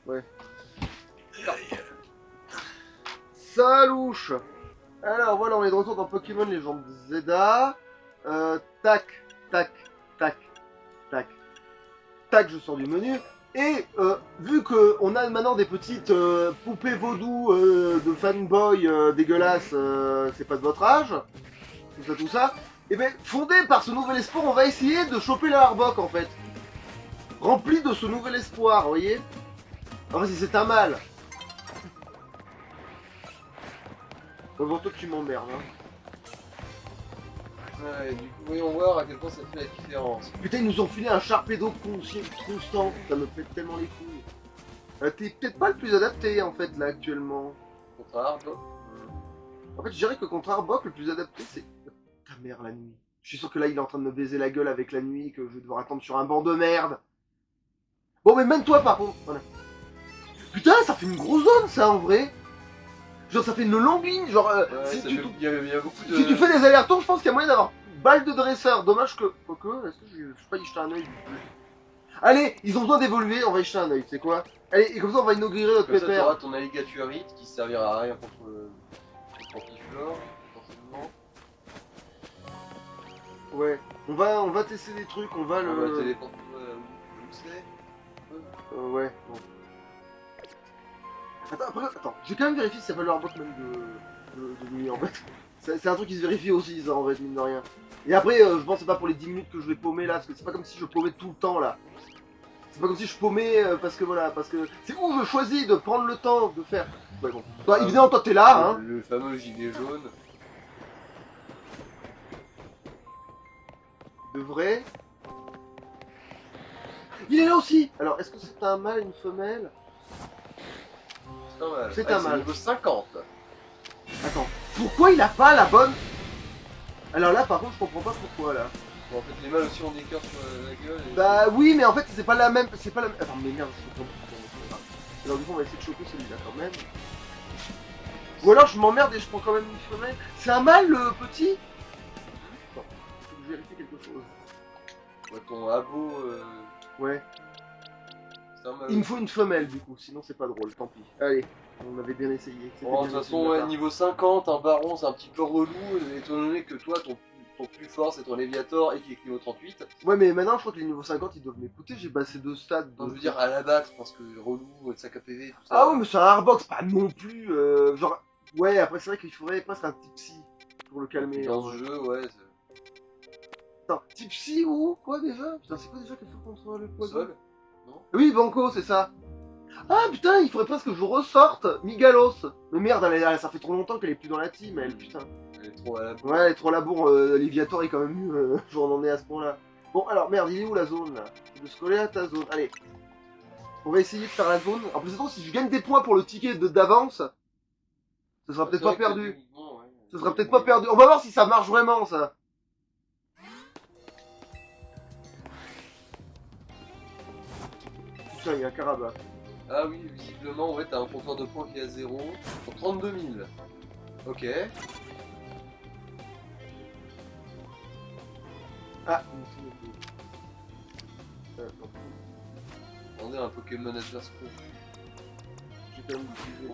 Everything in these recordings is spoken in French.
Ouais. Salouche. Alors voilà, on est de retour dans Pokémon Légende Zelda. Tac, tac, tac, tac, tac, je sors du menu. Et vu qu'on a maintenant des petites poupées vaudou de fanboy dégueulasses, c'est pas de votre âge, tout ça, et bien fondé par ce nouvel espoir, on va essayer de choper la Arbok en fait. Rempli de ce nouvel espoir, vous voyez. Alors si c'est un mal. Bon, toi tu m'emmerdes, hein. Ouais, du coup, voyons voir à quel point ça fait la différence. Putain, ils nous ont filé un Sharpedo constant, ça me pète tellement les couilles. T'es peut-être pas le plus adapté en fait là actuellement. Contre Ardo. En fait, je dirais que contre Arbok, le plus adapté c'est ta mère la nuit. Je suis sûr que là il est en train de me baiser la gueule avec la nuit, que je vais devoir attendre sur un banc de merde. Bon, mais même toi par contre, voilà. Putain, ça fait une grosse zone ça en vrai. Genre, ça fait une longue ligne. Genre, Ouais, si, ça tu, fait... il y a beaucoup de... si tu fais des allers-retours, je pense qu'il y a moyen d'avoir balle de dresseur. Dommage que. Quoique, est-ce que je vais pas y jeter un œil du coup. Allez, ils ont besoin d'évoluer, on va y jeter un œil, tu sais quoi. Allez, et comme ça on va inaugurer notre Comme ça, tu auras pépère. ton alligatorite qui servira à rien contre le Pantiflore, potentiellement. Ouais, on va tester des trucs, on va On va le. téléporter où je sais. Ouais, bon. Attends, j'ai quand même vérifié si ça va leur bot même de nuit en fait. C'est un truc qui se vérifie aussi, ça en fait, mine de rien. Et après, je pense que c'est pas pour les 10 minutes que je vais paumer là, parce que c'est pas comme si je paumais tout le temps là. C'est pas comme si je paumais parce que voilà, parce que c'est où je choisis de prendre le temps de faire. Ouais, bon. Toi, évidemment, toi t'es là, hein. Le fameux gilet jaune. De vrai. Il est là aussi. Alors, est-ce que c'est un mâle, une femelle? C'est un mal. C'est un mal. Niveau 50. Attends, pourquoi il a pas la bonne. Alors là, par contre, je comprends pas pourquoi là. Bon, en fait, les mâles aussi ont des cœurs sur la gueule. Et... Bah oui, mais en fait, c'est pas la même. C'est pas la même. Attends, mais merde, je comprends pas. Alors, du coup, on va essayer de choper celui-là quand même. Ou alors, je m'emmerde et je prends quand même une femelle. C'est un mâle, le petit? Non, faut que je vérifie quelque chose. Ouais, ton abo. Ouais. C'est un mâle. Il me faut une femelle, du coup, sinon c'est pas drôle, tant pis. Allez, on avait bien essayé. C'était Bon, de bien toute essayé façon, de ma ouais, part. niveau 50, un baron c'est un petit peu relou, étant donné que toi, ton plus fort c'est ton Léviator et qui est niveau 38. Ouais, mais maintenant, je crois que les niveaux 50 ils doivent m'écouter. J'ai passé 2 stades. Non, je Donc... veux dire à la battre parce que relou, sac à PV, tout ça. Ah ouais, mais c'est un hardbox, pas non plus. Genre, ouais, après, c'est vrai qu'il faudrait presque un Tipsy pour le calmer. Dans en ce vrai. jeu, ouais, Attends, Tipsy ou quoi déjà? Putain, c'est quoi déjà qu'il faut contre le c'est poison? sol. Non. Oui, Banco, c'est ça. Ah putain, il faudrait presque que je ressorte Migalos. Mais merde, ça fait trop longtemps qu'elle est plus dans la team, elle, putain. Elle est trop à la bourre. Ouais, elle est trop labour, Léviator est quand même mieux, j'en en ai à ce point-là. Bon, alors merde, il est où la zone là? Je vais se coller à ta zone. Allez, on va essayer de faire la zone. En plus, si je gagne des points pour le ticket d'avance, ce sera Ouais, peut-être c'est pas vrai que perdu. techniquement, ouais, Ce sera peut-être pas perdu. On va voir si ça marche vraiment, ça. Putain, il y a un Caraba. Ah oui, visiblement, ouais, t'as un compteur de points qui est à 0 pour 32 000. Ok. Ah, Attendez, un Pokémon Adverse Pro. j'ai quand même utilisé.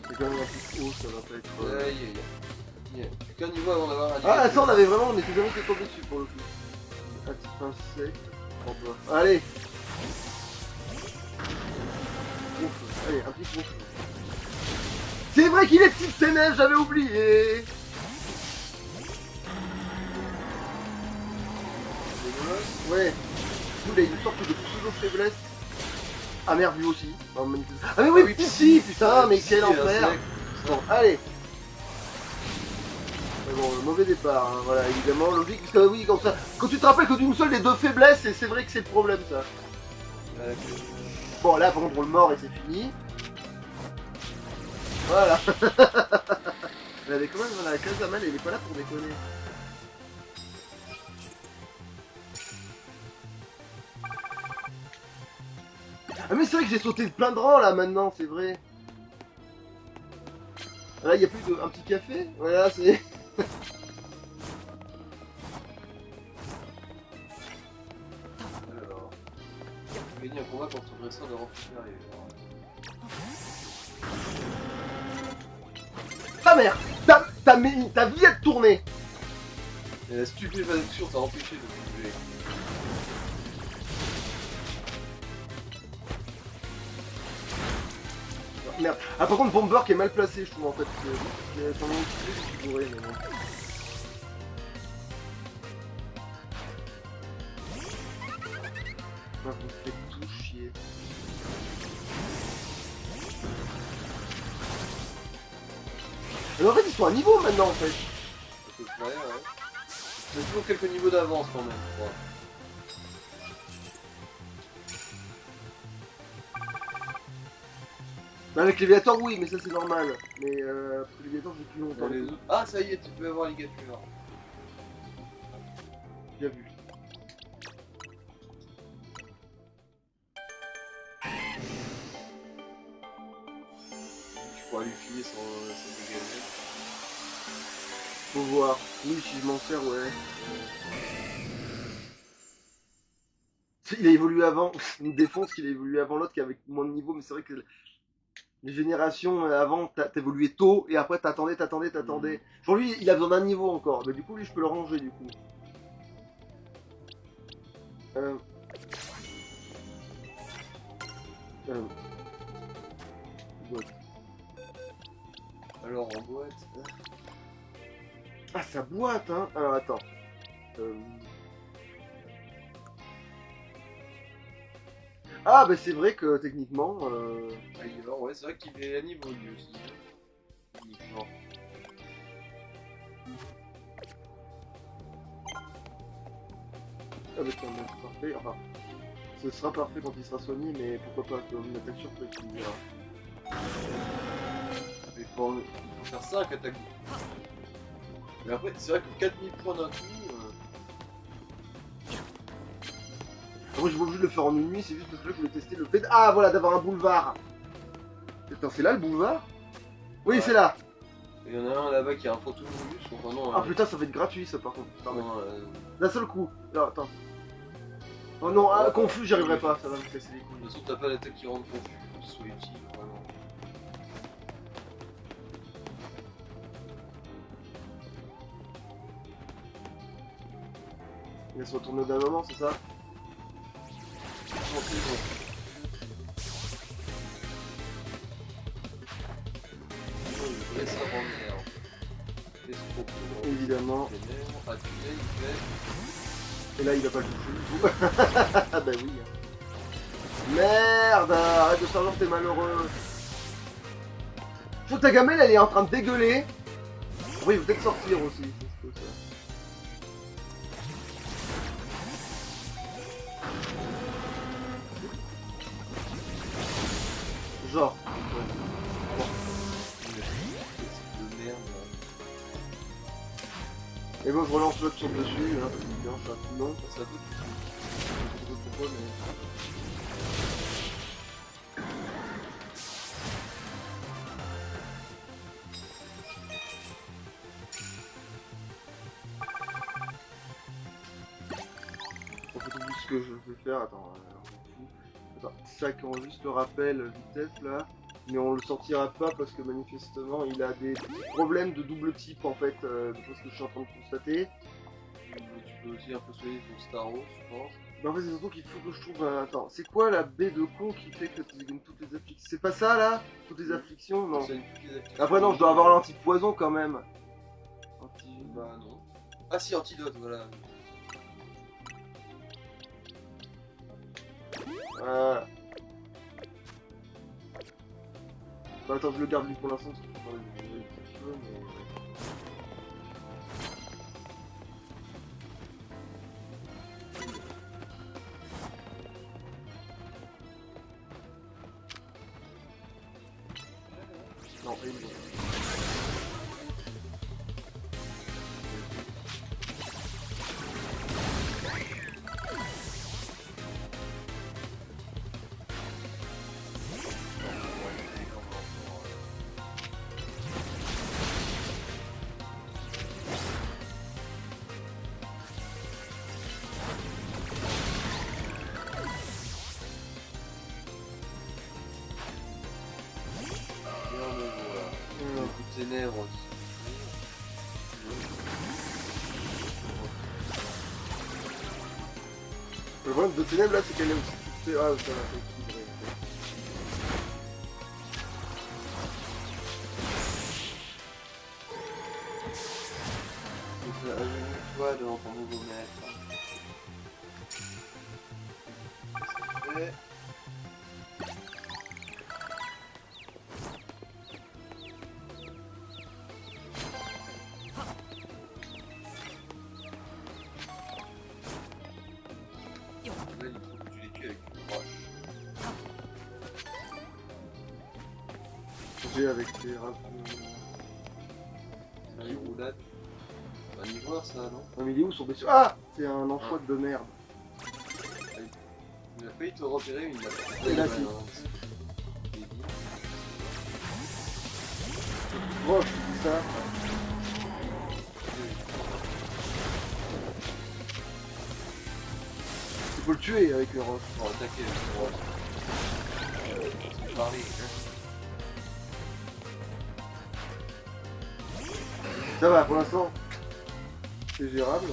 C'est quand même un peu haut, ça va pas être. Aïe aïe aïe. Plus qu'un niveau avant d'avoir un Ah, ça, on était jamais tombé dessus pour le coup. Un petit insecte. Oh, bah. Allez. Ouf. Allez, un petit ouf. C'est vrai qu'il est petit ténèbres, j'avais oublié. Ouais. Du coup, il a une sorte de pseudo-faiblesse. Ah merde, lui aussi. Ah mais oui, si, putain, mais quel enfer. Bon, allez. Mais bon, mauvais départ, hein, voilà, évidemment, logique, parce que oui, comme ça, quand tu te rappelles que d'une seule des deux faiblesses, et c'est vrai que c'est le problème, ça. Bon, là, par contre, on le mord et c'est fini. Voilà. Elle avait quand même la case à mal, elle est pas là pour déconner. Ah mais c'est vrai que j'ai sauté plein de rangs, là, maintenant, c'est vrai. Là, il y a plus de... un petit café. Voilà, c'est... Alors, gagner un combat contre le dresseur de rang supérieur. Ta mère, ta vie a tourné. Et la stupéfaction t'a empêché de bouger. Merde. Ah, par contre, Bomber qui est mal placé, je trouve en fait. C'est son nom qui bourré, mais bon. Ah, vous faites tout chier. Mais en fait, ils sont à niveau maintenant en fait. À peu près, ouais. Il y a toujours quelques niveaux d'avance quand même, je crois. Bah, avec Léviator, oui, mais ça c'est normal. Mais parce que Léviator, j'ai plus longtemps. Dans les autres... Ah, ça y est, tu peux avoir ligature. Bien vu. Tu pourras lui filer sans dégager. Faut voir. Oui, si je m'en sers, ouais. Il a évolué avant. Une défense qu'il a évolué avant l'autre qui avait moins de niveau, mais c'est vrai que les générations avant, t'évoluais tôt et après t'attendais. Genre lui, il a besoin d'un niveau encore. Mais du coup, lui, je peux le ranger du coup. Boîte. Alors en boîte. Ah, sa boîte, hein. Alors attends. Ah, bah c'est vrai que techniquement. Ailleurs, ouais, c'est vrai qu'il est à niveau lui aussi. Techniquement. Ah, bah tiens, c'est parfait. Enfin, ce sera parfait quand il sera soigné, mais pourquoi pas comme une attaque surprise, tu me diras. Il faut faire 5 attaques. Mais après, c'est vrai que 4000 points d'un coup. Après, j'ai pas obligé de le faire en une nuit, c'est juste parce que là, je voulais tester le fait. Ah, voilà, d'avoir un boulevard. Attends, c'est là le boulevard? Oui, Ouais. c'est là. Il y en a un là-bas qui a un fantôme juste, enfin non. Ah putain, ça va être gratuit ça par contre. Pardon. Non, D'un seul coup. Non, attends. Oh non, ah, Ouais. confus, j'y arriverai pas, ça va me casser les de couilles. toute façon, t'as pas l'attaque qui rend confus, faut que ce soit utile, vraiment. Il va se retourner au d'un moment, c'est ça? Non, c'est bon. Laisse ça rendre merde. Escroc. Évidemment. Ah, tu sais, il fait. Et là, il va pas le toucher du coup. Ah bah oui. Merde, arrête de faire genre t'es malheureux. Je trouve que ta gamelle, elle est en train de dégueuler. Oui, il faut peut-être sortir aussi. C'est ça. Genre. De merde. Et bon, je relance l'autre sur le dessus, hein, parce qu'il bien, ça tout long. Ça doute. Je sais pas pourquoi, mais. En fait, vu ce que je vais faire, attends, on s'en fout. Attends, ça qu'on juste le rappel vitesse là, mais on le sortira pas parce que manifestement il a des problèmes de double type en fait, de ce que je suis en train de constater. Tu peux aussi un peu soigner ton Staros, je pense. Mais en fait, c'est surtout qu'il faut que je trouve un... Attends, c'est quoi la baie de con qui fait que tu gagnes toutes les afflictions? C'est pas ça là? Toutes les afflictions? Non. Soigne toutes les afflictions. Après non, je dois avoir l'anti-poison quand même. Bah non. Ah si, antidote, voilà. Bah attends, je le garde lui pour l'instant parce que je peux parler de un petit peu, mais... Non, il est bon. ténèbres. Le problème de ténèbres là, c'est qu'elle est aussi toute... Ah, ça va, c'est équilibré. Donc, ajoute-toi devant ton nouveau maître. Qu'est-ce qu'il fait? Là, il faut que tu les tues avec une roche. J'ai avec les rats. C'est un roulade. C'est un ivoire, ça, non? Non mais il est où son blessure? Ah! C'est un enfoiré de merde. Il a failli te repérer, mais il l'a pas Et fait. là, Ouais, si. non, c'est dit. Oh, je te dis ça. Il faut le tuer avec une roche. Pour attaquer avec une roche. C'est parler. Ça va, pour l'instant, c'est gérable.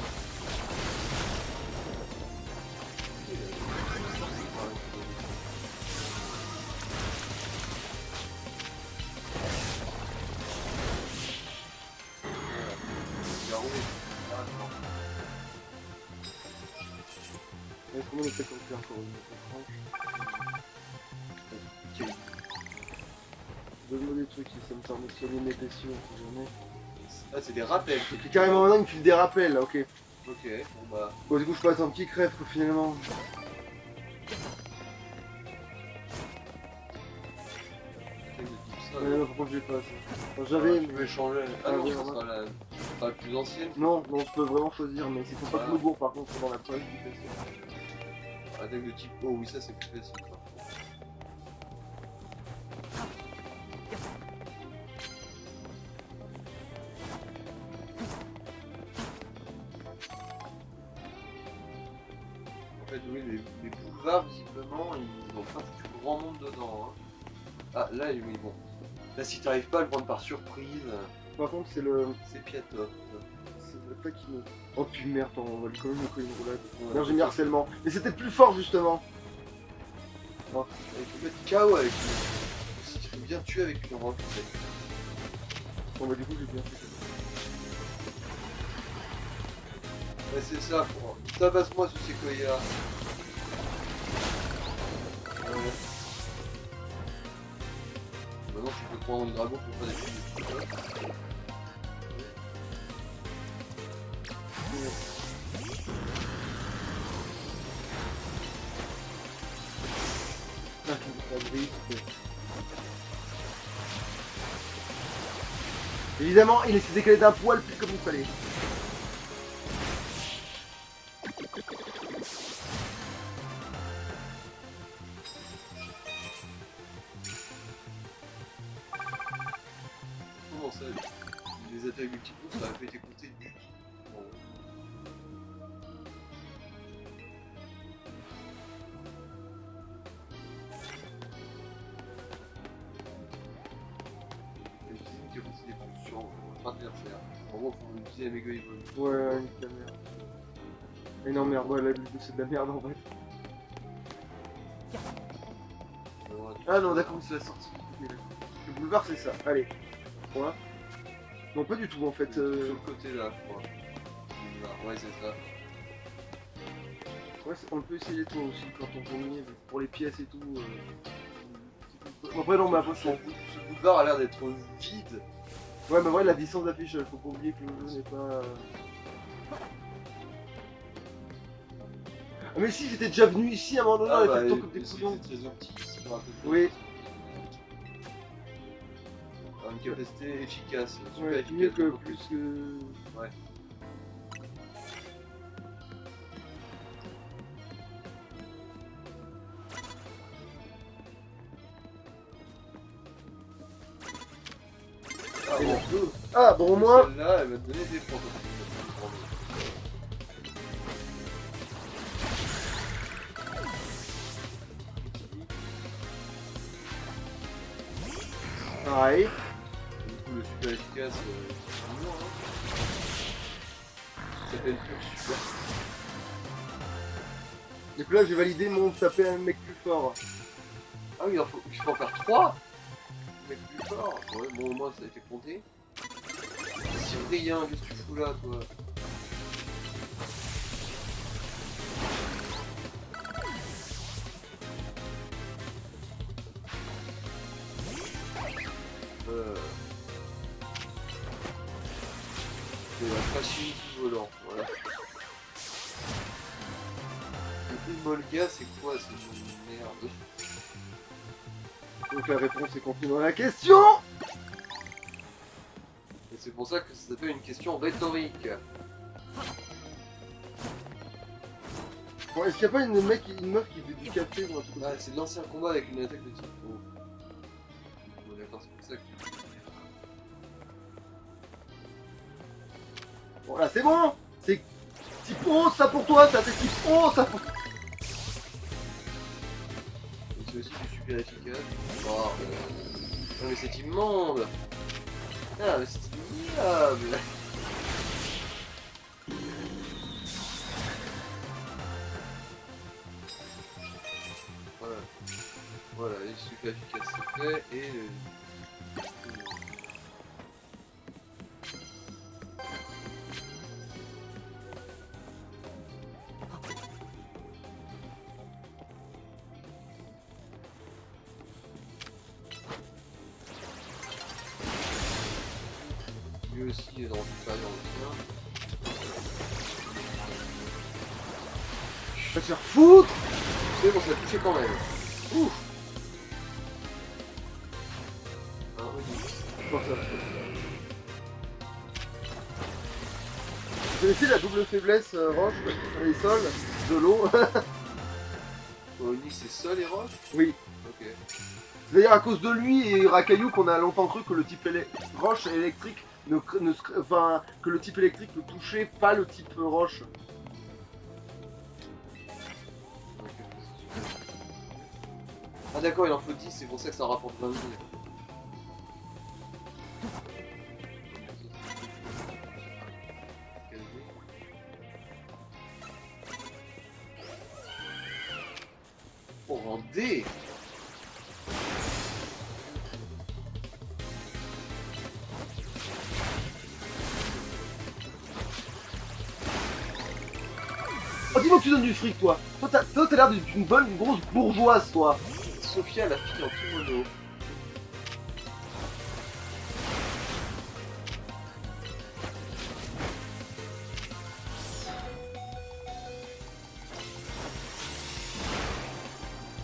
Mais comment on fait comme ça encore une fois? Donne-moi des trucs si ça me permet de soigner mes blessures, si jamais. Ah, c'est des rappels. C'est carrément maintenant il me file des rappels, ok. Ok, bon bah. Bon, du coup, je passe un petit crève quoi, finalement. Non, pourquoi je l'ai pas ça? Enfin, j'avais. Tu peux changer. Ah Ah, non, oui, ça on sera la plus ancienne. Non, je peux vraiment choisir, mais c'est faut pas que Voilà. le bourre par contre, c'est dans la preuve qui fait ça. Attaque de type O, oui, ça c'est plus facile. Quoi. En fait, oui, les boulevards, visiblement, ils n'ont pas foutu grand monde dedans. Hein. Ah, là, oui, bon. Là, si t'arrives pas à le prendre par surprise, Par contre, c'est le. c'est piatote. C'est l'attaque qui me. Oh putain, merde, on va lui quand même me coller une roulade. Ouais, Non, j'ai mis harcèlement. Mais c'était plus fort justement. Il faut mettre KO avec une. Si tu peux bien tuer avec une roche, en fait. Bon, bah, du coup, j'ai bien fait ça. Ouais, c'est ça, pour... tabasse-moi ce séquoia. Ouais. Maintenant tu peux prendre le dragon pour faire des trucs. Ah, je me fais griller, évidemment, il s'est décalé d'un poil plus comme il fallait. Comment ça? Les attaques multiples, ça aurait pas été compté du tout. Bon. Le physique qui a aussi des coups sur votre adversaire. En gros, faut utiliser la méga évolue. Ouais, nique ta merde. Mais non, merde, ouais, là, c'est de la merde en vrai. Ah non, d'accord, c'est la sortie. Ok, d'accord. Le boulevard, c'est ça. Allez. Point. Non, pas du tout en fait. Sur le côté là, je crois. Ouais, c'est ça. Ouais, on peut essayer toi aussi quand on tourne pour les pièces et tout. Après, non, mais après, Ce boulevard a l'air d'être vide. ouais, mais ouais, la distance d'affiche, faut pas oublier que le jeu n'est pas. Ah, mais si, j'étais déjà venu ici à un moment donné, on avait fait le tour comme des couillons. C'est très optique, c'est un peu Oui. une capacité efficace, super Ouais, efficace. mieux que beaucoup plus que. Ouais. Ah, Et bon, la deux. Ah, bon, au moins. celle-là, elle va te donner des points. Pareil. coup, le super efficace, c'est mignon, hein. Ça s'appelle pur super. Et puis là, j'ai validé mon taper un mec plus fort. Ah oui, je peux en faire 3 mec plus fort. Ouais, bon, au moins ça a été compté. Si rien, qu'est-ce que tu fous là, toi? C'est la facilité du volant, voilà. Le Molga, c'est quoi? C'est une merde. Donc la réponse est contenue dans la question. Et c'est pour ça que ça s'appelle une question rhétorique. Bon, est-ce qu'il n'y a pas une meuf qui fait du café ou un truc? Ah, c'est de l'ancien combat avec une attaque de type O. Bon, d'accord, c'est pour ça que... Bon là c'est bon. C'est type O ça pour toi, ça c'est type O ça pour... Et c'est aussi du super efficace. Oh, non mais c'est immonde. Ah mais c'est ignoble. Voilà. Voilà, le super efficace c'est fait et... lui aussi est dans le supérieur aussi. Va te faire foutre. Mais bon, ça a touché quand même. Ouf. Un Bon, ça va. Vous connaissez la double faiblesse roche, les sols, de l'eau? Oni c'est sol et roche? Oui. Ok. C'est d'ailleurs à cause de lui et Rakayu qu'on a longtemps cru que le type roche électrique enfin, que le type électrique ne touchait pas le type roche. Ah d'accord, il en faut 10, c'est pour ça que ça rapporte 22. Oh, en D. Oh, dis-moi que tu donnes du fric, toi. Toi, t'as l'air d'une bonne grosse bourgeoise, toi. Sophia, la fille en kimono.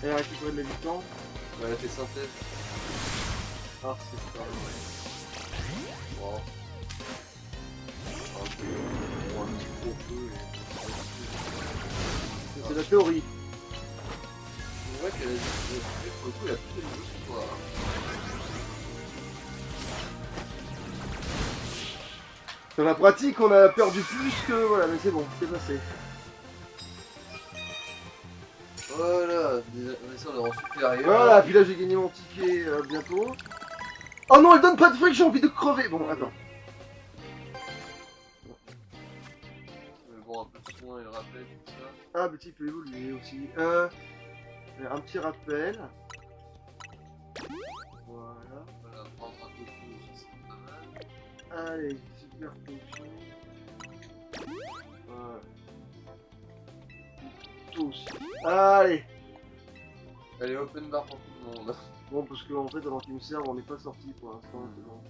Elle a récupéré de la distance. Elle a fait synthèse. Ah, c'est pas vrai. Wow. Un petit gros feu et... C'est la théorie. C'est vrai qu'elle a pour le coup, elle a plus de niveau sur toi. Dans la pratique, on a perdu plus que... Voilà, mais c'est bon, c'est passé. Voilà, on est en supérieur. Voilà, puis là, j'ai gagné mon ticket bientôt. Oh non, elle donne pas de fric, j'ai envie de crever. Bon, attends. Mais bon, un peu de soin et le rappel, tout ça. Ah, le type peut évoluer aussi. Un petit rappel. Voilà. Voilà, prendre un peu de aussi, c'est pas mal. Allez, super potion. Voilà. Tous. Allez. Elle est open bar pour tout le monde. Bon, parce qu'en fait, avant qu'il me serve, on n'est pas sorti pour l'instant. C'est bon.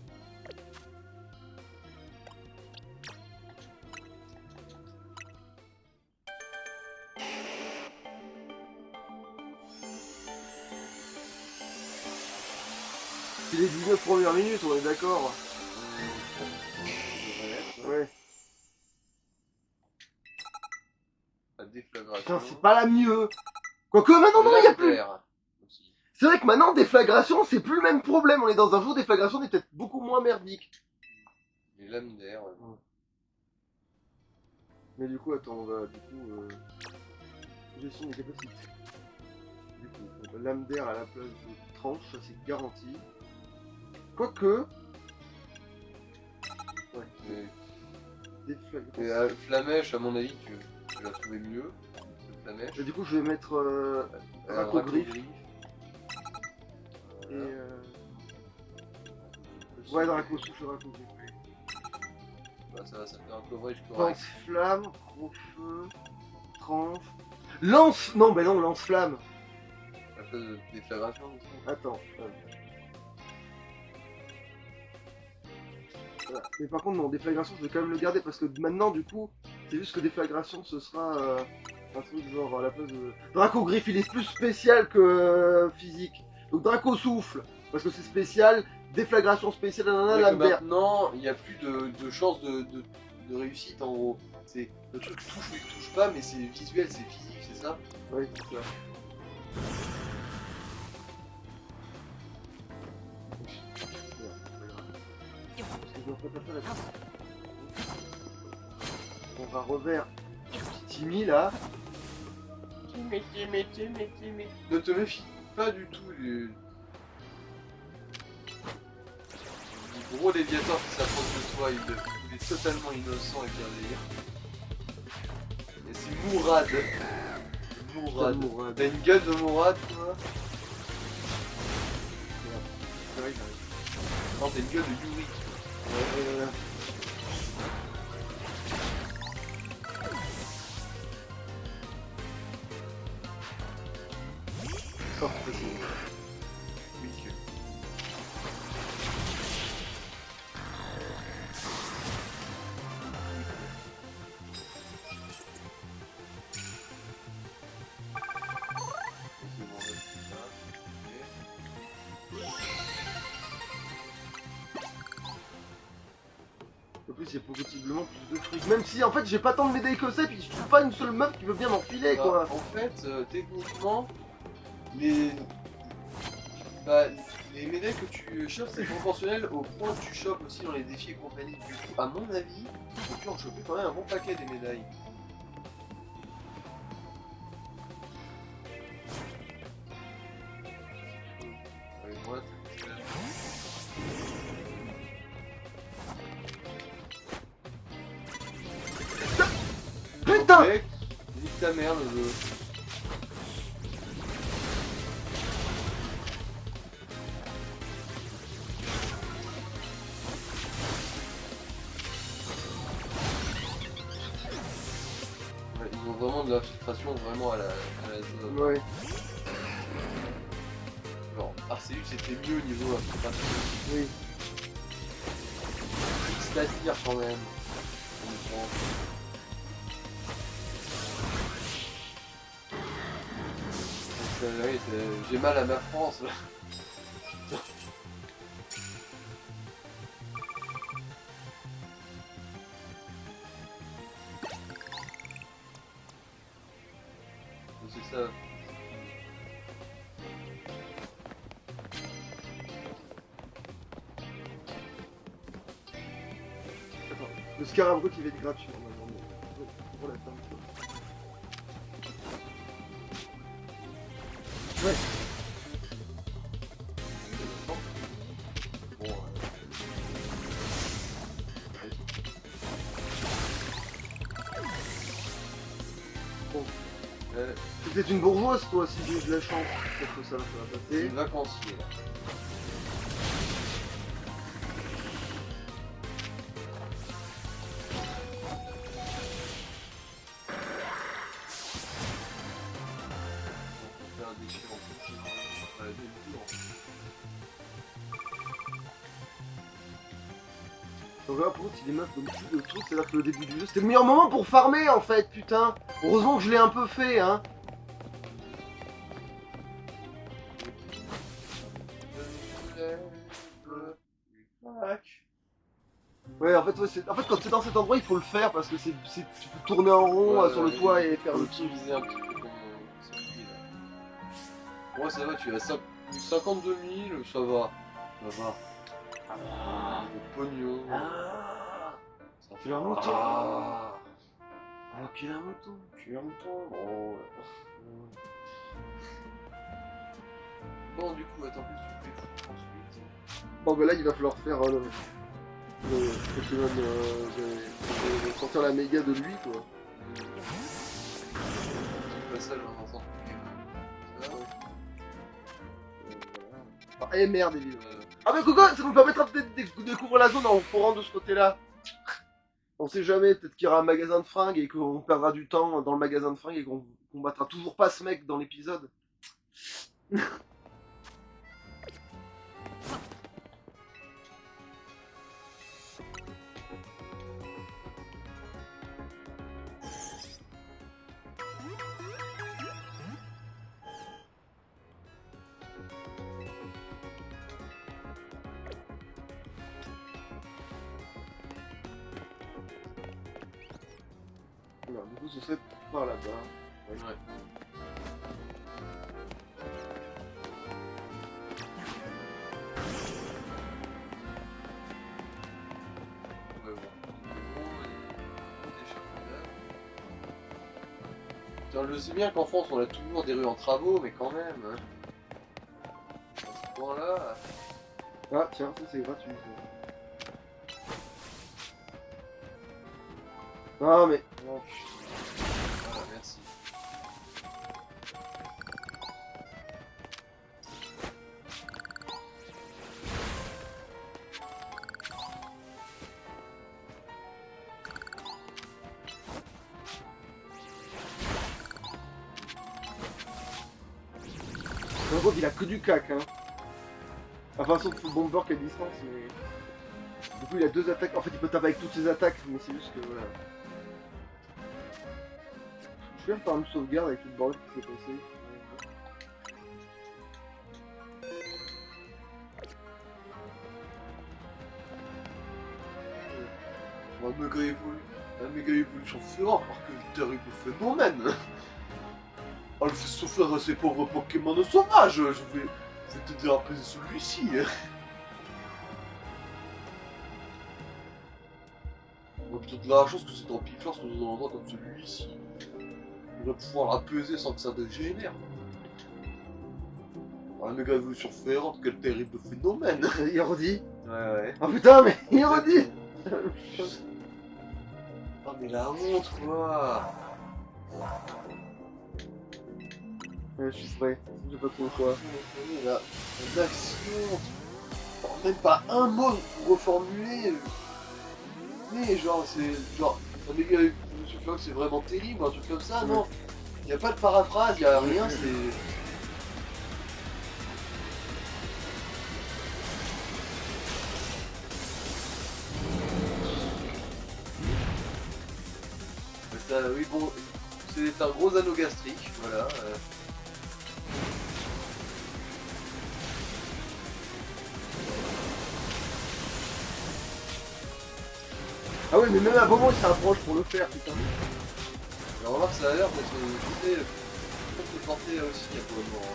C'est les 19 premières minutes, on est d'accord. Ouais. La déflagration. Putain, c'est pas la mieux. Quoique maintenant, non, il y a plus. Aussi. C'est vrai que maintenant, déflagration, c'est plus le même problème. On est dans un jour, déflagration est peut-être beaucoup moins merdique. Les lames d'air. Mais du coup, attends, on va, gestion des capacités. Du coup, lame d'air à la place de tranche, ça c'est garanti. Quoique, déflagration. Et Flamèche, à mon avis, tu l'as trouvé mieux. Flamèche. Et du coup, je vais mettre Dracogriffe. Et ouais, Draco souffle, Dracogriffe. Bah, ça fait un coverage correct. Lance-flamme, gros feu, tranche. Lance. Non, bah non, lance-flamme. À cause de déflagration, du coup. Attends. Voilà. Mais par contre, non, déflagration, je vais quand même le garder parce que maintenant, du coup, c'est juste que déflagration, ce sera un truc genre à la place de. Dracogriffe, il est plus spécial que physique. Donc Draco souffle, parce que c'est spécial. Déflagration spéciale, Lambert. Maintenant, il n'y a plus de chance de réussite en gros. C'est le truc touche ou il touche pas, mais c'est visuel, c'est physique, c'est ça? Oui, c'est ça. On va revers Timmy là. Timmy. Ne te méfie pas du tout du gros léviator qui s'approche de toi. Il est totalement innocent et bienveillant. Et c'est Mourad. Mourad. T'as une gueule de Mourad, toi? C'est vrai que j'arrive. Non, t'as une gueule de Yuri. Ouais. Oh, facile. Oui, que. En plus, il y a possiblement plus de fric. Même si en fait, j'ai pas tant de médailles que ça, et puis je trouve pas une seule meuf qui veut bien m'enfiler quoi. En fait, techniquement, les médailles que tu chopes, c'est proportionnel au point que tu chopes aussi dans les défis et compagnie. Du coup, à mon avis, tu peux en choper quand même un bon paquet des médailles. Moi, Putain! Nique ta mère, le jeu. Ouais, ils ont vraiment de l'infiltration vraiment à la zone. Ouais. Genre, Arceus c'était mieux au niveau infiltration. Oui. C'est-à-dire quand même. On comprend. Oui, j'ai mal à ma France là. C'est ça. Attends, le Scarabreau qui va être gratuit normalement. Pour la fin. Ouais. Bon, Bon. euh, C'est peut-être une bourgeoise toi si j'ai eu de la chance. Peut-être que ça va c'est passer. une vacancier là. On fait un déchirant. Voilà, des jours. Donc là, pour contre, si les meufs donnent plus de trucs, c'est-à-dire que le début du jeu, c'était le meilleur moment pour farmer en fait, putain. Heureusement que je l'ai un peu fait, hein. Ouais, en fait, quand c'est dans cet endroit, il faut le faire parce que tu peux tourner en rond sur le toit et faire le truc. Optimiser un petit peu comme celui là. Ouais, ça va, tu as 52 000, ça va. Ça va. Le pognon. Ça Tu l'as un mouton. Ah, qu'il a un mouton. tu as un mouton. Oh. Bon, du coup, attends, qu'est-ce que tu fais ensuite? Bon, bah là, il va falloir faire Pokémon de sortir la méga de lui quoi. C'est pas ça, j'en entends. Ça, ouais. Ah, eh merde, Evil. Ah mais Coco, ça nous permettra peut-être de découvrir la zone en forant de ce côté-là. On sait jamais, peut-être qu'il y aura un magasin de fringues et qu'on perdra du temps dans le magasin de fringues et qu'on combattra toujours pas ce mec dans l'épisode. Alors, du coup, ce serait par là-bas. Ouais. On va voir. Tiens, je sais bien qu'en France on a toujours des rues en travaux, mais quand même. Hein. À ce point-là. Ah tiens, ça c'est gratuit. Ah mais... Oh, voilà, merci. Par contre, il a que du cac, hein. Enfin, sauf le bomber qui est à distance, mais... Du coup, il a deux attaques. En fait, il peut taper avec toutes ses attaques, mais c'est juste que voilà. Je vais faire une sauvegarde avec tout le bordel qui s'est passé. Un méga évolution fera alors que le terrible phénomène. Elle fait souffrir à ces pauvres Pokémon sauvages. Je vais t'aider à apaiser celui-ci. On a peut-être la chance que c'est en piquant dans un endroit comme celui-ci. On va pouvoir l'apaiser sans que ça dégénère. Un méga évolution féroce, quel terrible phénomène. Il redit. Ouais. Oh putain, mais il redit. Oh mais la honte quoi. Ouais, je suis prêt. J'ai pas trop le choix. L'action. Même pas un mot pour reformuler. Mais genre c'est genre un méga évolution féroce c'est vraiment terrible, un truc comme ça, non. Y a pas de paraphrase, y a rien, c'est. Ça, oui, bon, c'est un gros anneau gastrique, voilà. Ah ouais, mais même à un moment, il s'approche pour le faire, putain. Alors, remarque, ça a l'air d'être peut porter aussi à pour le moment.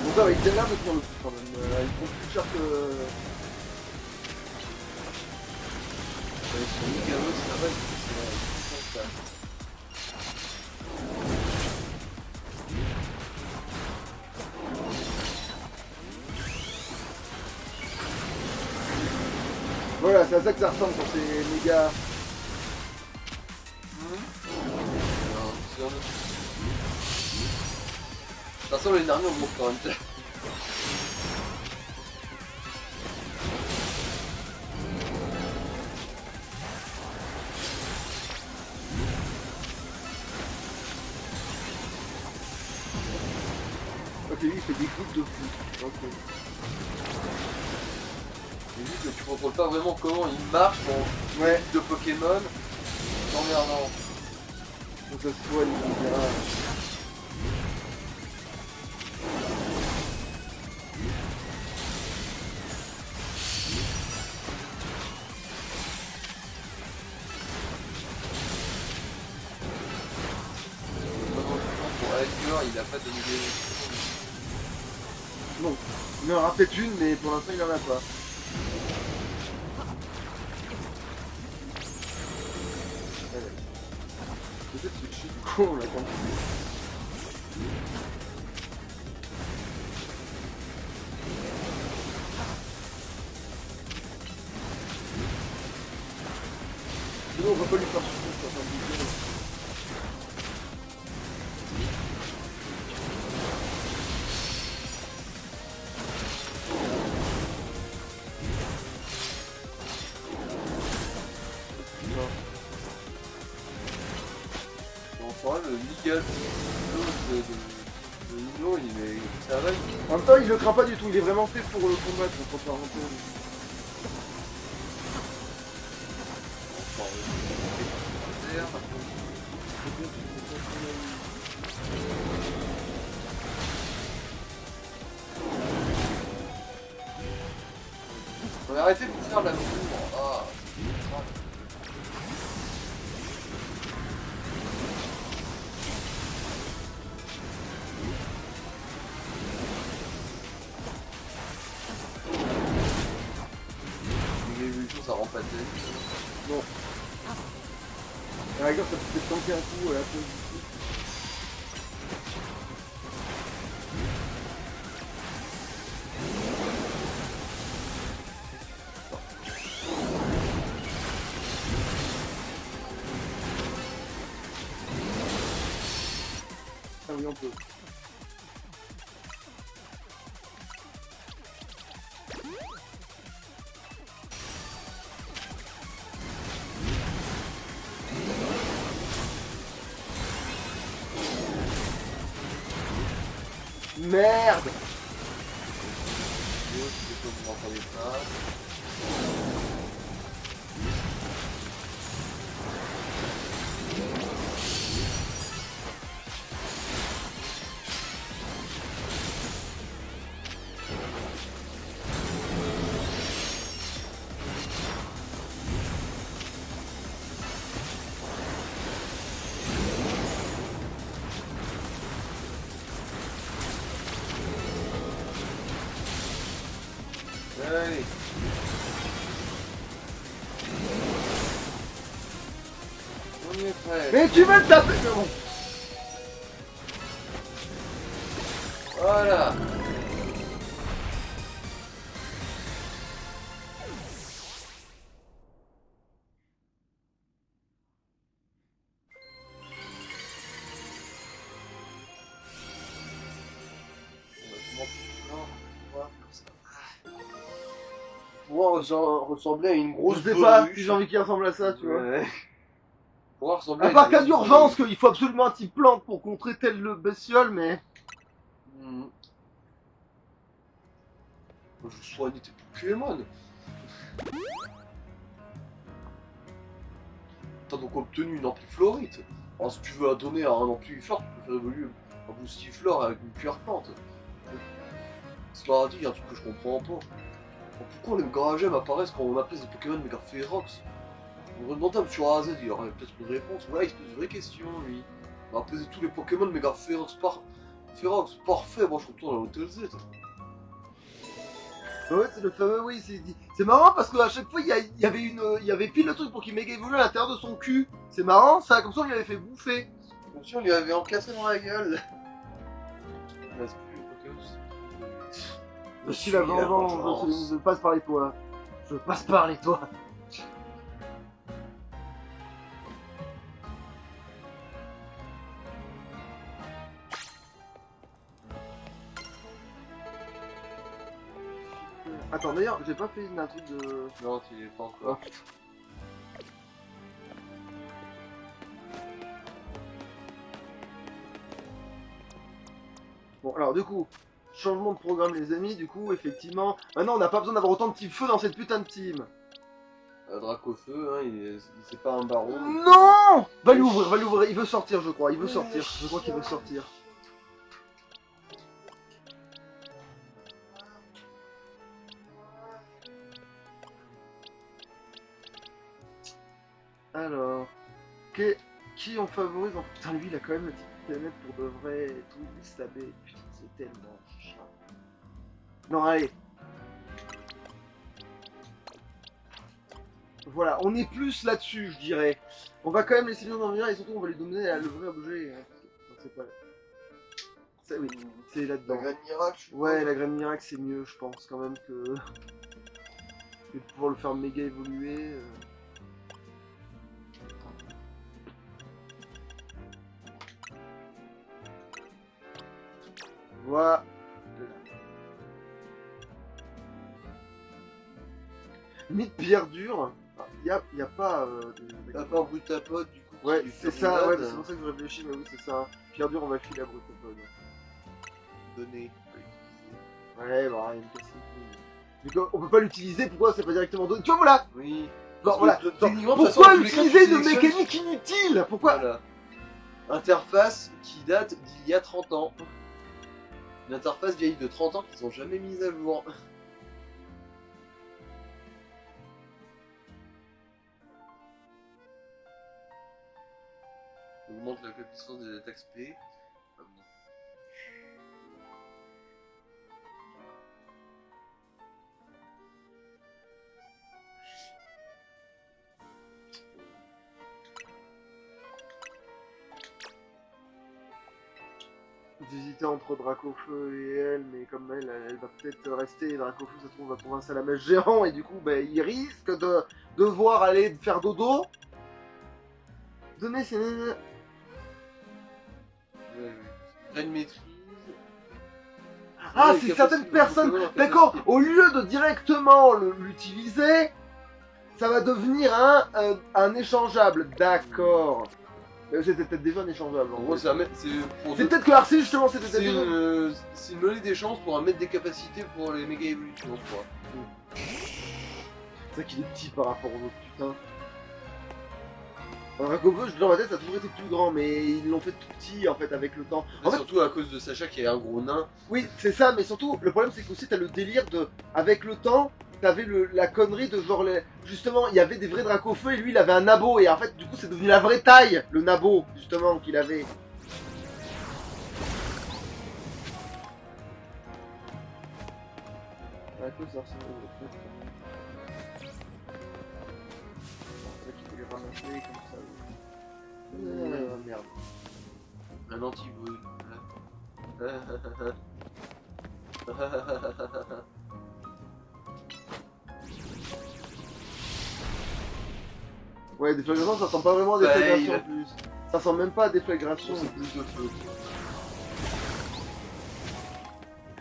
Bon, ça va, il a l'air de tenir le coup quand même. Ils font plus cher que. Sur Migano, ça va, c'est la Voilà, c'est à ça que ça ressemble quand c'est méga. Non, c'est un autre. De toute façon, les derniers on monte quand même. Ok, lui il fait des groupes de fou. Ok. Et vu que tu contrôles pas vraiment comment il marche ton Ouais. de Pokémon, c'est emmerdant. Donc ça se soigne, on dira. Pour Edgar, il a pas de idée. Non. Il en aura peut-être une, mais pour l'instant il en a pas. peut-être switcher du coup, on attend. Sinon on va pas lui faire souffrir, ça va pas lui dire. Le Miguel de Nino, ça va. En même temps, il le craint pas du tout, il est vraiment fait pour le combattre, contre parenthèse. On va arrêter de faire de la tour. Ah. L'évolution, ça rend pas tête. Non. À la rigueur, ça peut peut-être tanker un coup à la place du coup. Ah oui, on peut. Merde! Je sais pas vous entendez ça. Allez. On y est prêt. Mais tu vas te taper! Non. Voilà. Ressembler à une grosse Je sais pas baruche. si j'ai envie qu'il ressemble à ça, tu vois. Ouais. Pouvoir ressembler À à part une cas grosse d'urgence, qu'il faut absolument un type plante pour contrer tel le bestiole, mais. baruche. Je soigne tes Pokémon. T'as donc obtenu une ampli-florite. Alors si tu veux la donner à un ampli-flore, tu peux faire évoluer un boostiflore avec une cuillère plante. C'est pas dit, il y a un truc que je comprends pas. Alors, pourquoi les Garagem apparaissent quand on appelle des Pokémon méga férox? On va demander à M. AZ, il y aurait peut-être une réponse. Ouais, il se pose une vraie question, lui. On va apaiser tous les Pokémon méga férox férox, parfait, moi je retourne à l'Hôtel Z. Ouais, c'est le fameux, oui, c'est marrant parce qu'à chaque fois il y avait pile le truc pour qu'il méga évolue à l'intérieur de son cul. C'est marrant ça, comme ça on lui avait fait bouffer. Bien sûr, on lui avait encassé dans la gueule. Il reste plus de Pokémon. Je suis la vengeance, je passe par les toits. Je passe par les toits. Attends, d'ailleurs, j'ai pas fait un truc de. Non, tu l'es pas Oh, encore. putain. Bon, alors du coup, changement de programme, les amis. Du coup, effectivement, maintenant on n'a pas besoin d'avoir autant de petits feux dans cette putain de team. Dracofeu, hein, c'est pas un baron. Non! Va l'ouvrir, il veut sortir, je crois, il veut sortir. Je crois qu'il veut sortir. Alors, qui on favorise en... Putain, lui, il a quand même la petite planète pour de vrai et tout, il est stabé. Putain, c'est tellement chiant. Non, allez. Voilà, on est plus là-dessus, je dirais. On va quand même laisser bien en venir et surtout on va lui donner le vrai objet. C'est pas... Oui, c'est La là-dedans. graine miracle, je suppose. Ouais, la graine miracle c'est mieux, je pense quand même que de pouvoir le faire méga évoluer. Voilà. Limite pierre dure. Y a pas. T'as pas un bruit de ta pote, du coup. Ouais, qui c'est fait ça, ouais, roulade, c'est pour ça que je réfléchis, mais oui, c'est ça. Pierre dure, on va filer à Brutopod. Donné. Ouais, bah, il y a une question. Mais on peut pas l'utiliser, pourquoi c'est pas directement donné? Tu vois, voilà! Oui. Non, Parce que voilà. techniquement, de toute façon, Pourquoi dans tous les cas, utiliser tu une sélectionnes- mécanique inutile? Pourquoi? Voilà. Interface qui date d'il y a 30 ans. Une interface vieille de 30 ans qu'ils ont jamais mise à jour. Augmente la puissance des attaques SP. Ah, non. J'hésitais entre Dracofeu et elle, mais comme elle va peut-être rester, et Dracofeu, ça se trouve, va trouver un salamèche géant, et du coup, bah, il risque de devoir aller faire dodo. Donner ses... Ouais, ouais. Graine maîtrise. Ah, Ouais, c'est capacité- certaines personnes. Pokémon en D'accord, capacité. au lieu de directement l'utiliser, ça va devenir un échangeable. D'accord. Mais c'était peut-être déjà un échangeable. En En gros, fait. c'est pour C'est deux- peut-être que Arceus, justement, c'était c'est peut-être déjà. c'est une monnaie d'échange pour mettre des capacités pour les méga évolutions, je crois. C'est vrai qu'il est petit par rapport aux autres, putain. Un Dracofeu, dans ma tête, ça a toujours été plus grand, mais ils l'ont fait tout petit en fait avec le temps. En fait, Surtout à cause de Sacha qui est un gros nain. oui, c'est ça, mais surtout, le problème c'est qu'aussi t'as le délire de. Avec le temps, t'avais la connerie de genre. Justement, il y avait des vrais Dracofeu et lui il avait un nabo, et en fait, du coup, c'est devenu la vraie taille, le nabo, justement, qu'il avait. À cause ça ressemble au truc. C'est vrai qu'il faut les ramasser comme ça. Merde. Un anti-brûle. Ouais, déflagration, ça sent pas vraiment à déflagration Fail. en plus. Ça sent même pas à déflagration. C'est plus de feu.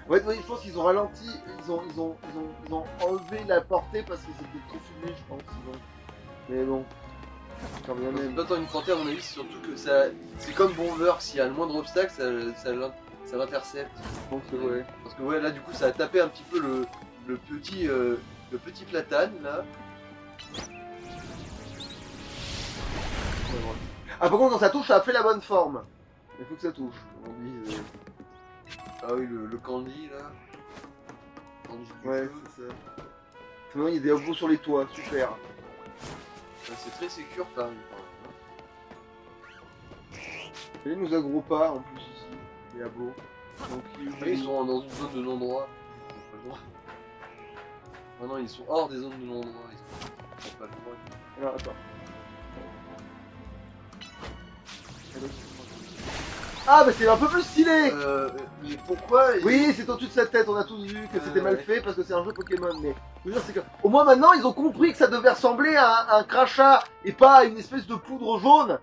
Ouais, oui, je pense qu'ils ont ralenti, ils ont enlevé la portée parce que c'était trop fumé, je pense. Mais bon, quand bien C'est même. pas tant une portée à mon avis, c'est surtout que ça. C'est comme Bomber, s'il y a le moindre obstacle, ça l'intercepte. Je pense que ouais. Parce que ouais, là du coup ça a tapé un petit peu le petit platane là. Ah, par contre, quand ça touche, ça a fait la bonne forme. Il faut que ça touche. On dit, Ah oui, le candy là. Candy du Ouais, feu. c'est ça. Sinon, il y a des hobos sur les toits, super. C'est très sécure quand même. Et ils nous aggro pas en plus ici, les hobos. Donc Ils sont dans une zone de non-droit. Ils ont pas le droit. Ah non, ils sont hors des zones de non-droit. Ils ont pas le droit. Alors, attends. Ah, mais c'est un peu plus stylé! Mais pourquoi Oui, c'est au-dessus de sa tête, on a tous vu que c'était mal ouais. fait parce que c'est un jeu Pokémon, mais je veux dire, c'est que au moins maintenant ils ont compris que ça devait ressembler à un crachat et pas à une espèce de poudre jaune.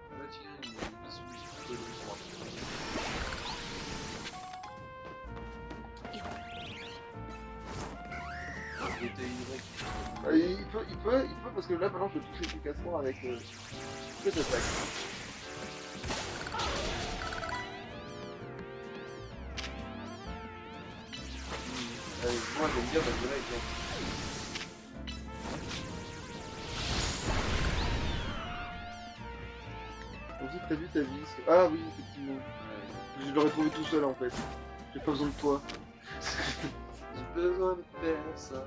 Ah, tiens, il y a une souris qui peut Il peut parce que là maintenant je peux toucher efficacement avec cette attaque. Moi j'aime bien parce que là il vient. Aussi t'as vu ta vie. Ah oui, effectivement. Je l'aurais trouvé tout seul en fait. J'ai pas besoin de toi. J'ai besoin de faire ça.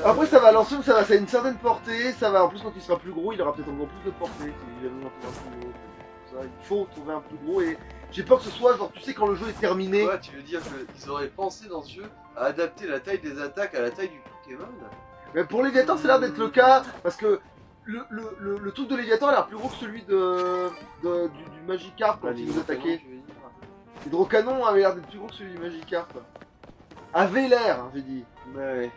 Après ça va, l'ensemble ça a une certaine portée, ça va. En plus quand il sera plus gros, il aura peut-être encore plus de portée. Si jamais on trouve un plus gros. Ça, il faut trouver un plus gros et j'ai peur que ce soit genre tu sais quand le jeu est terminé. Ouais, tu veux dire qu'ils auraient pensé dans ce jeu adapter la taille des attaques à la taille du Pokémon. Mais pour Léviathan, ça a l'air d'être le cas, parce que le truc de Léviathan a l'air plus gros que celui du Magikarp quand il nous attaquait. L'hydrocanon avait l'air d'être plus gros que celui du Magikarp. Avait l'air, hein, j'ai dit. Ouais.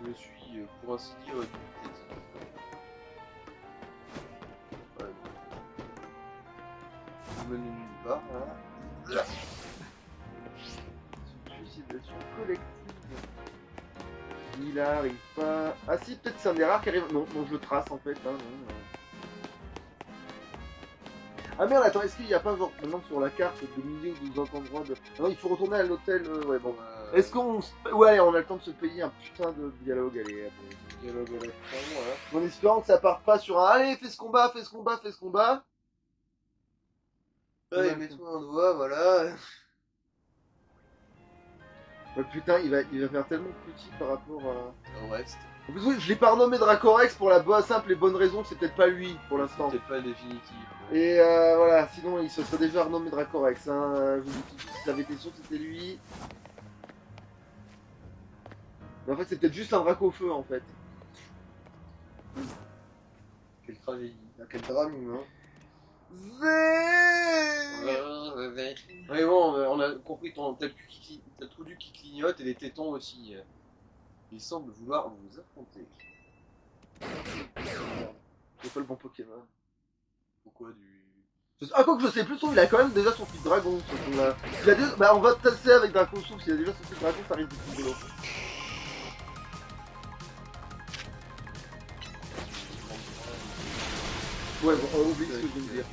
Je suis, pour ainsi dire, dubitatif. Ouais. Je mène nulle part, voilà. Suicidation collective. Il arrive pas. Ah si, peut-être c'est un des rares qui arrive. Non, je le trace en fait. Hein, non. Ah merde, attends, est-ce qu'il n'y a pas genre maintenant sur la carte de milliers ou d'autres endroits de. Non, il faut retourner à l'hôtel. Ouais, bon. Est-ce qu'on. Ouais, on a le temps de se payer un putain de dialogue. Allez, dialogue à la fin, voilà. En espérant que ça parte pas sur un. Allez, fais ce combat. Ouais, mets-toi un doigt, voilà. Ouais, putain, il va faire tellement petit par rapport à. Au reste. En plus, oui, je l'ai pas renommé Dracorex pour la simple et bonne raison que c'est peut-être pas lui pour l'instant. Peut-être pas définitif. Et voilà, sinon il se serait déjà renommé Dracorex. Hein. Je vous dis tout de suite, si ça avait été sûr que c'était lui. Mais en fait, c'est peut-être juste un Dracofeu en fait. Quelle tragédie. Quel drame humain. Mais bon, on a compris ton t'as le trou du qui clignote et les tétons aussi. Il semble vouloir vous affronter. C'est pas le bon Pokémon. Pourquoi du... Ah, quoi que je sais plus, il a quand même déjà son fils dragon. Il a déjà... Bah, on va tasser avec Dracosouffle. S'il a déjà son fils dragon, ça risque d'être rigolo. Ouais, bon, on oublie ce que je viens de dire.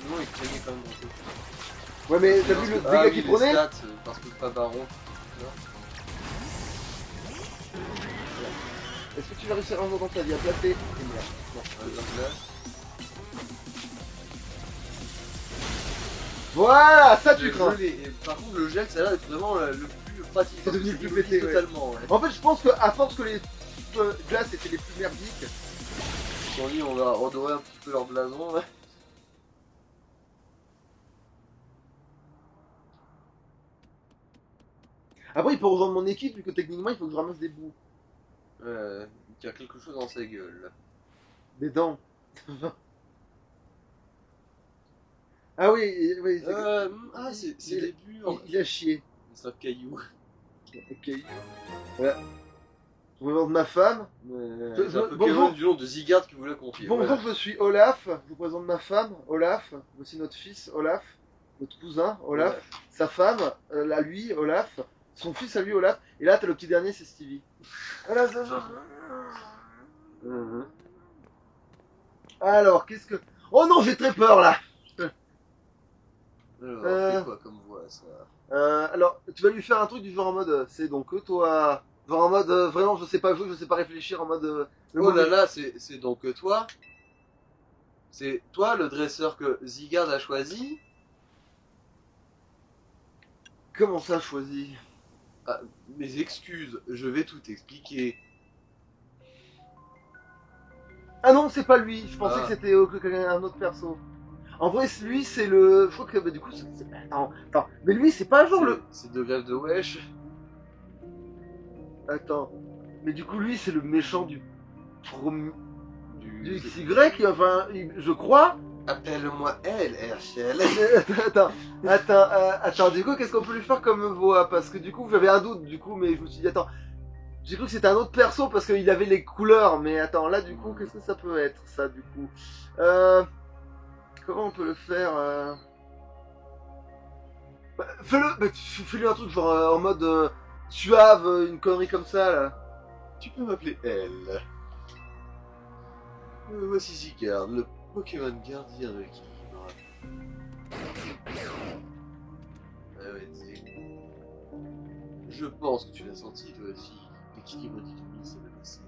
Non, il craignait quand même un peu. Ouais, mais t'as vu le dégât qu'il prenait? Parce que pas baron. Est-ce que tu vas réussir un jour dans ta vie à placer? Et merde. Non, glace. Voilà, ça tu crains. Par contre, le gel, ça a l'air d'être vraiment le plus pratique. C'est devenu le plus pété, totalement. Ouais. En fait, je pense qu'à force que les glaces étaient les plus merdiques. Ils se sont dit, on va redorer un petit peu leur blason. Ouais. Après, il peut rejoindre mon équipe, vu que techniquement, il faut que je ramasse des bouts. Il y a quelque chose dans sa gueule. Des dents. Ah oui, c'est des bures. Il a chié. C'est un caillou. Ok. Voilà. Je présente ma femme. C'est un Pokémon du nom de Zygarde qui vous l'a confié. Bonjour, voilà. je suis Olaf. Je vous présente ma femme, Olaf. Voici notre fils, Olaf. Notre cousin, Olaf. Ouais. Sa femme, à lui, Olaf. Son fils à lui, Olaf. Et là, t'as le petit dernier, c'est Stevie. Voilà, ça. Alors, qu'est-ce que... Oh non, j'ai très peur, là. Alors, c'est quoi comme voix, ça? Alors, tu vas lui faire un truc du genre en mode... c'est donc toi... Genre en mode... vraiment, je sais pas jouer, je sais pas réfléchir, en mode... oh là là, c'est donc toi? C'est toi, le dresseur que Zygarde a choisi? Comment ça, choisi? Ah, mes excuses, je vais tout expliquer. Ah non, c'est pas lui. Je pensais que c'était un autre perso. En vrai, lui, c'est le... Je crois que... Bah, du coup, Attends. Mais lui, c'est pas genre le... C'est de grève de wesh. Attends. Mais du coup, lui, c'est le méchant du XY, enfin, je crois. Appelle-moi elle, Herschel. Attends, du coup, qu'est-ce qu'on peut lui faire comme voix? Parce que du coup, j'avais un doute, du coup, mais je me suis dit, attends... J'ai cru que c'était un autre perso parce qu'il avait les couleurs, mais attends, là, du coup, qu'est-ce que ça peut être, ça, du coup? Comment on peut le faire bah, fais-lui un truc genre en mode suave, une connerie comme ça là. Tu peux m'appeler elle. Voici Zygarde, le Pokémon gardien de l'équilibre. Je pense que tu l'as senti toi aussi. L'équilibre d'Ikumi s'est menacé.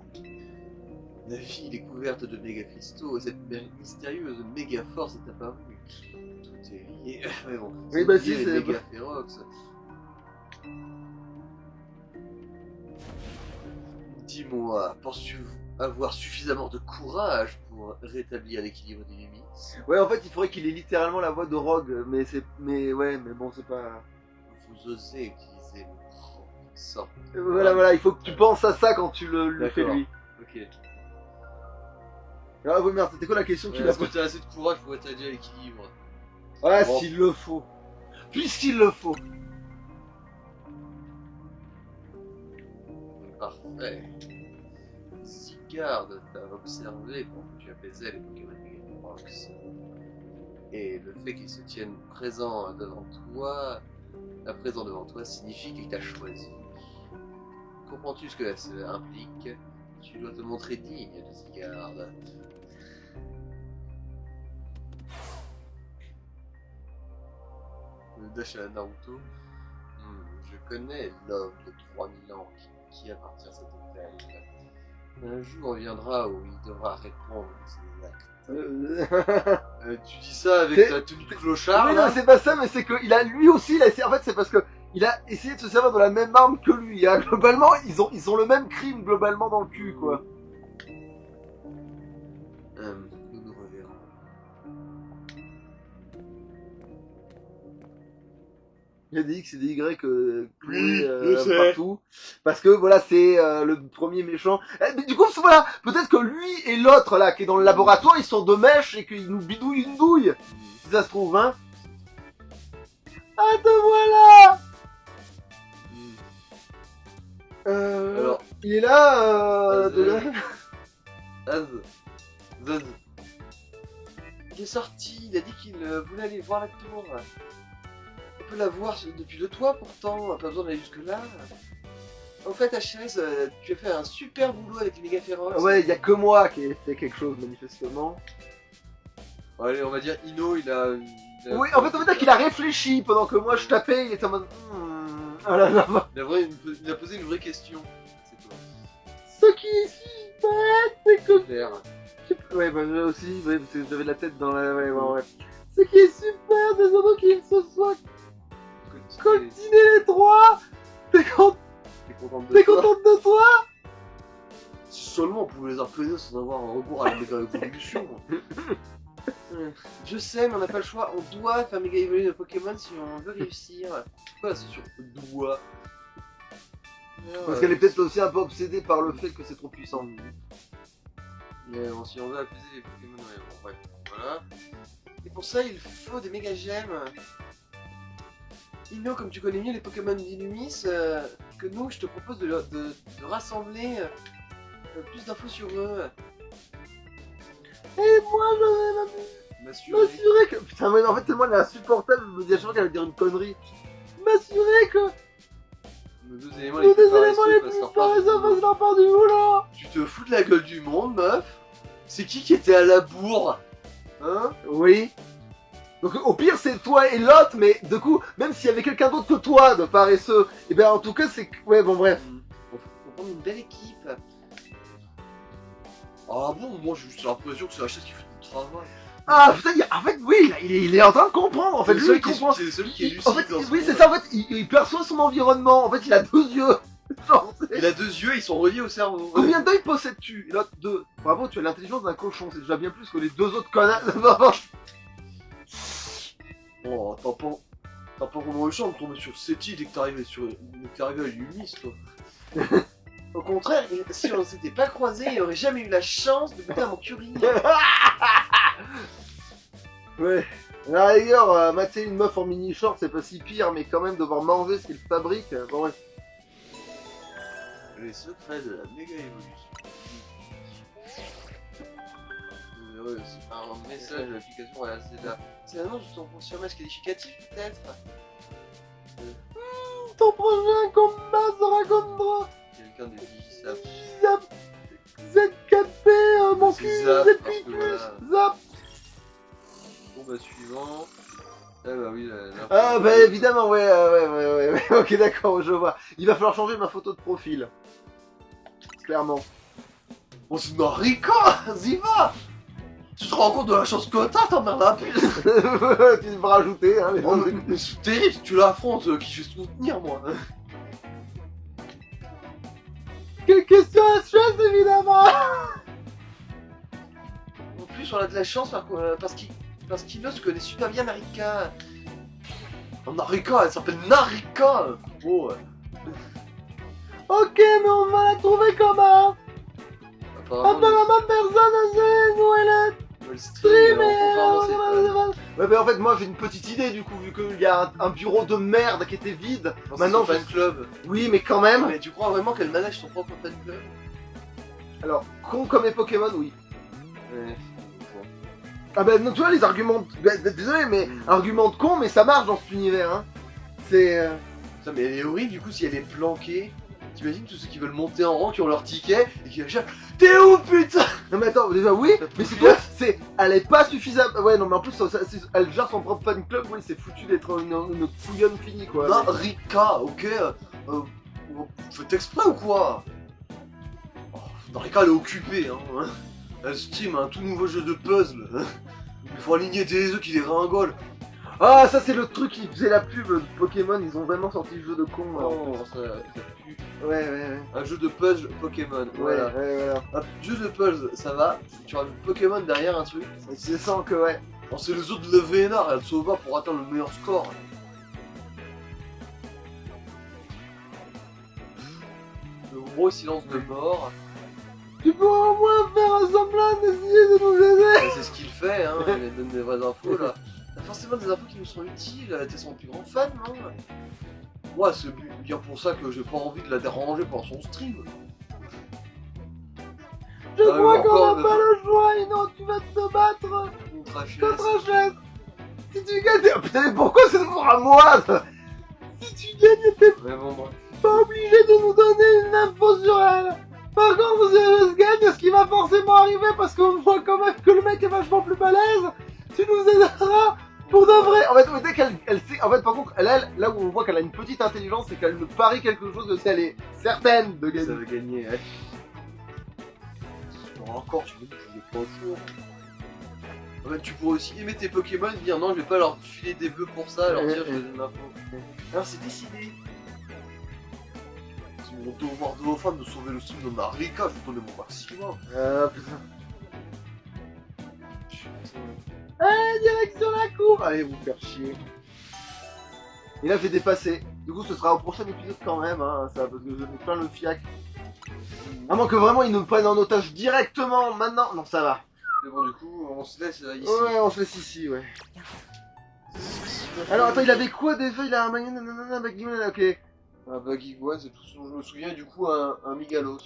La ville est couverte de méga cristaux et cette mystérieuse méga force est apparue. Tout est lié. Mais bon, oui, bah si, c'est méga férox. Dis-moi, penses-tu avoir suffisamment de courage pour rétablir l'équilibre des limites. Ouais, en fait, il faudrait qu'il ait littéralement la voix de Rogue, mais bon, c'est pas... Vous osez utiliser le grand sort. Voilà, il faut que tu penses à ça quand tu le fais D'accord. lui. Ok. Ah oui, merde, c'était quoi la question qu'il a Est-ce que posée? tu as assez de courage pour rétablir l'équilibre? Ouais, Bon. s'il le faut. Puisqu'il le faut. Parfait. Sigard t'a observé quand tu apaisais les Pokémon Megaforce. Et le fait qu'ils se tiennent présents devant toi, à présent devant toi, signifie qu'il t'a choisi. Comprends-tu ce que ça implique? Tu dois te montrer digne de Sigard. Le dash à Naruto. Je connais l'homme de 3000 ans qui appartient à cet hôtel. Un jour viendra où il devra répondre de ses actes. Tu dis ça avec ta tenue de clochard Oui, là non, c'est pas ça, mais c'est que lui aussi, il a essayé. En fait, c'est parce que il a essayé de se servir de la même arme que lui. Hein. Globalement, ils ont le même crime globalement dans le cul, quoi. Nous nous reverrons. Il y a des X et des Y Oui, je sais. partout. Parce que voilà, c'est le premier méchant. Mais du coup, voilà, peut-être que lui et l'autre là, qui est dans le laboratoire, ils sont deux mèches et qu'ils nous bidouillent une douille. Si ça se trouve, hein. Ah, te voilà. Alors, il est là, de là. Zaz. Il est sorti, il a dit qu'il voulait aller voir la tour. On peut la voir depuis le toit pourtant, pas besoin d'aller jusque là. En fait, HS, tu as fait un super boulot avec les méga féroces. Ouais, il y a que moi qui ai fait quelque chose manifestement. Bon, allez, on va dire Ino, il a... Oui, en fait, on va dire qu'il a réfléchi pendant que moi je tapais, il était en mode. Ah là là. Il a posé une vraie question. C'est toi. Ce qui est super, c'est que. Claire. Ouais, bah moi aussi, ouais, parce que j'avais la tête dans la. Ouais. Ce qui est super, c'est surtout qu'ils se soient coltinés les trois. T'es contente de toi? Si seulement on pouvait les imposer sans avoir un recours à la méga évolution. Je sais, mais on n'a pas le choix. On doit faire méga évoluer nos Pokémon si on veut réussir. Pourquoi c'est sur doigt? Parce qu'elle est peut-être aussi un peu obsédée par le fait que c'est trop puissant. Mais bon, si on veut apaiser les Pokémon, ouais, bon, bref, voilà. Et pour ça, il faut des méga gemmes. Ino, comme tu connais mieux les Pokémon d'Illumis que nous, je te propose de rassembler plus d'infos sur eux. Et moi, je vais m'assurer que. Putain, mais en fait, tellement elle est insupportable, je me dis à chaque fois qu'elle va dire une connerie. M'assurer que. Nos deux éléments Les deux éléments les plus paresseux fassent leur part du boulot. Tu te fous de la gueule du monde, meuf? C'est qui était à la bourre? Hein? Oui. Donc au pire c'est toi et l'autre, mais du coup, même s'il y avait quelqu'un d'autre que toi de paresseux, et ben en tout cas c'est... Ouais bon bref. On prend une belle équipe. Ah bon, moi j'ai juste l'impression que c'est la chaise qui fait du travail. Ah putain, en fait oui, là, il est en train de comprendre, en fait, lui il comprend. C'est celui qui est lucide. En fait, oui c'est ça, en fait, il perçoit son environnement, en fait il a deux yeux. Genre, il a deux yeux, ils sont reliés au cerveau. Combien d'œils possèdes-tu? Et l'autre deux. Bravo, tu as l'intelligence d'un cochon, c'est déjà bien plus que les deux autres connards. Oh, t'as pas vraiment eu le chance de tomber sur Seti dès que t'arrivais à Ulysse, toi. Au contraire, si on s'était pas croisés, il aurait jamais eu la chance de goûter à mon curry. Ouais. À la rigueur, mater une meuf en mini-short, c'est pas si pire, mais quand même devoir manger ce qu'il fabrique, bon ouais. Les secrets de la méga évolution. C'est un message de l'application à la Zelda. C'est un nom de ton surmage qualificatif, peut-être? Ton prochain combat sera contre Quelqu'un de Digisap. ZKP, mon cul, Zap, ZP+, voilà. Zap. Bon bah suivant. Ah bah oui, Ah bah évidemment, ouais, ok d'accord, je vois. Il va falloir changer ma photo de profil. Clairement. Oh c'est Marika, y va. Tu te rends compte de la chance que t'as, t'emmerdes un peu. Tu vas rajouter, hein. Oh, mais c'est terrible, tu l'affrontes, qui je vais te soutenir moi. quelle question à se évidemment. En plus, on a de la chance parce qu'Inos connaît super bien Narika. Oh, Narika, elle s'appelle Narika. Oh, Ok, mais on va la trouver comment? Apparemment personne ne sait où elle est. le Si, stream, mais... mais Ouais, mais en fait, moi j'ai une petite idée du coup, vu qu'il y a un bureau de merde qui était vide. maintenant, je- fan club. Oui, mais quand même. Mais tu crois vraiment qu'elle manage son propre fan club? Alors, con comme les Pokémon, oui. Ouais. Ah bah non, tu vois les arguments... Désolé, mais arguments de con, mais ça marche dans cet univers, hein. C'est... Putain, mais elle est horrible du coup si elle est planquée. T'imagines tous ceux qui veulent monter en rang, qui ont leur ticket et qui achètent. T'es où putain? Non mais attends, déjà oui, mais c'est quoi? C'est... Elle est pas suffisante... Ouais, non mais en plus, elle gère son propre fan club, oui, c'est foutu d'être une couillonne finie, quoi. Narika, ok. Faites exprès ou quoi? Oh, Narika elle est occupée, hein. Elle stream un tout nouveau jeu de puzzle. Il faut aligner des œufs qui les ringolent. Ah, ça c'est le truc qui faisait la pub de Pokémon, ils ont vraiment sorti le jeu de con. Oh, ça pue. Ouais. Un jeu de puzzle Pokémon, voilà. Ouais. Un jeu de puzzle, ça va. Tu rajoutes Pokémon derrière un truc. Je sens que ouais. Oh, c'est les autres de Vénard, elle se bat pour atteindre le meilleur score. Le gros silence de mort. Tu peux au moins faire un semblant d'essayer de nous aider. C'est ce qu'il fait, hein, il donne des vraies infos là. T'as forcément des infos qui nous sont utiles, t'es son plus grand fan, non? Ouais, c'est bien pour ça que j'ai pas envie de la déranger pendant son stream. Je crois qu'on encore n'a pas le choix, Ino, tu vas te battre Contre HS. contre HS. Si tu gagnes... Oh, putain, mais pourquoi c'est toujours à moi ça? Si tu gagnes, t'es Mais bon, bref. pas obligé de nous donner une info sur elle. Par contre, si elle se gagne, ce qui va forcément arriver, parce qu'on voit quand même que le mec est vachement plus balèze, tu nous aideras pour de vrai. En fait, dès qu'elle sait... En fait, par contre, elle, là où on voit qu'elle a une petite intelligence, c'est qu'elle me parie quelque chose de si elle est certaine de Ça gagner. veut gagner, ouais. Encore, tu veux que je joue pas au jour. Ouais, tu pourrais aussi aimer tes Pokémon et dire non, je vais pas leur filer des bleus pour ça, alors tiens, je te donne l'info. Alors c'est décidé. C'est mon devoir de fan de sauver le stream de Narika, je vais donner mon maximum. Putain. Allez, direction la cour. Allez, vous faire chier. Et là, j'ai dépassé. Du coup, ce sera au prochain épisode quand même, hein, ça, parce que je mets plein le fiac. À moins que vraiment ils nous prennent en otage directement maintenant. Non, ça va. Mais bon, du coup, on se laisse ici. Ouais, on se laisse ici, ouais. Alors, attends, il avait quoi déjà? Il a un magnon, nanana, baggy, ok. Un Bagiguan, c'est tout ce dont je me souviens, du coup, un Migalos.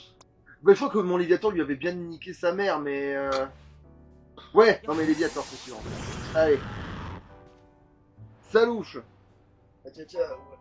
Bah, je crois que mon Léviator lui avait bien niqué sa mère, mais ouais, non mais Léviator, c'est sûr. Allez. Salouche. Ah, tiens, ouais.